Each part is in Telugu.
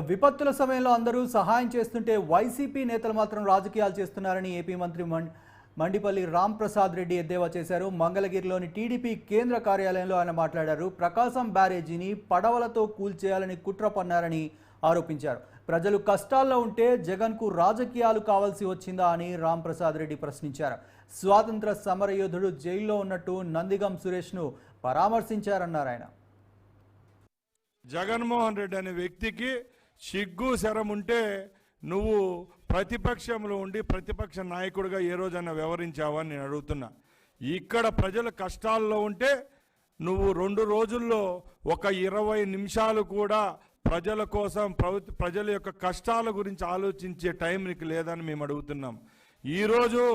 విపత్తుల సమయంలో అందరూ సహాయం చేస్తుంటే వైసీపీ నేతలు మాత్రం రాజకీయాలు చేస్తున్నారని ఏపీ మంత్రి మండిపల్లి రాంప్రసాద్ రెడ్డి ఎద్దేవా చేశారు. మంగళగిరిలోని టీడీపీ కేంద్ర కార్యాలయంలో ఆయన మాట్లాడారు. ప్రకాశం బ్యారేజీని పడవలతో కూల్చేయాలని కుట్ర పన్నారని ఆరోపించారు. ప్రజలు కష్టాల్లో ఉంటే జగన్కు రాజకీయాలు కావాల్సి వచ్చిందా అని రాంప్రసాద్ రెడ్డి ప్రశ్నించారు. స్వాతంత్ర సమరయోధుడు జైల్లో ఉన్నట్టు నందిగం సురేష్ను పరామర్శించారన్నారు ఆయన. జగన్మోహన్ రెడ్డి అనే వ్యక్తికి సిగ్గు శరం ఉంటే నువ్వు ప్రతిపక్షంలో ఉండి ప్రతిపక్ష నాయకుడిగా ఏ రోజైనా వ్యవహరించావని నేను అడుగుతున్నా. ఇక్కడ ప్రజలు కష్టాల్లో ఉంటే నువ్వు 2 రోజుల్లో ఒక 20 నిమిషాలు కూడా ప్రజల కోసం ప్రజల యొక్క కష్టాల గురించి ఆలోచించే టైం నీకు లేదని మేము అడుగుతున్నాం. ఈరోజు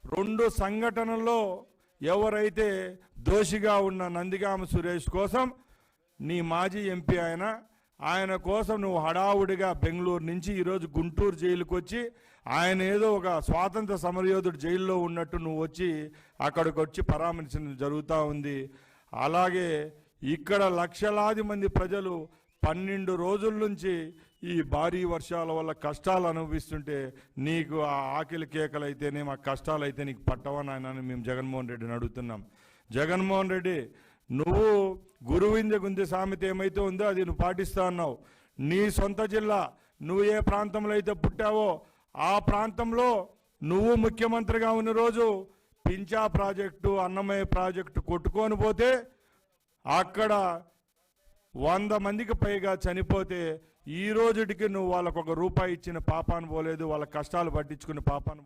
2 సంఘటనల్లో ఎవరైతే దోషిగా ఉన్న నందిగామ సురేష్ కోసం నీ మాజీ ఎంపీ ఆయన కోసం నువ్వు హడావుడిగా బెంగళూరు నుంచి ఈరోజు గుంటూరు జైలుకి వచ్చి ఆయన ఏదో ఒక స్వాతంత్ర సమరయోధుడు జైల్లో ఉన్నట్టు నువ్వు వచ్చి అక్కడికి వచ్చి పరామర్శించడం జరుగుతూ ఉంది. అలాగే ఇక్కడ లక్షలాది మంది ప్రజలు 12 రోజుల నుంచి ఈ భారీ వర్షాల వల్ల కష్టాలు అనుభవిస్తుంటే నీకు ఆ ఆకలి కేకలైతేనే మా కష్టాలు అయితే నీకు పట్టవని ఆయన మేము జగన్మోహన్ రెడ్డిని అడుగుతున్నాం. జగన్మోహన్ రెడ్డి, నువ్వు గురువింద గుంజ సామెత ఏమైతే ఉందో అది నువ్వు పాటిస్తా ఉన్నావు. నీ సొంత జిల్లా నువ్వు ఏ ప్రాంతంలో అయితే పుట్టావో ఆ ప్రాంతంలో నువ్వు ముఖ్యమంత్రిగా ఉన్న రోజు పించా ప్రాజెక్టు, అన్నమయ్య ప్రాజెక్టు కొట్టుకొని పోతే అక్కడ 100 మందికి పైగా చనిపోతే ఈ రోజుటికి నువ్వు వాళ్ళకు ₹1 ఇచ్చిన పాపాను పోలేదు, వాళ్ళ కష్టాలు పట్టించుకున్న పాపాను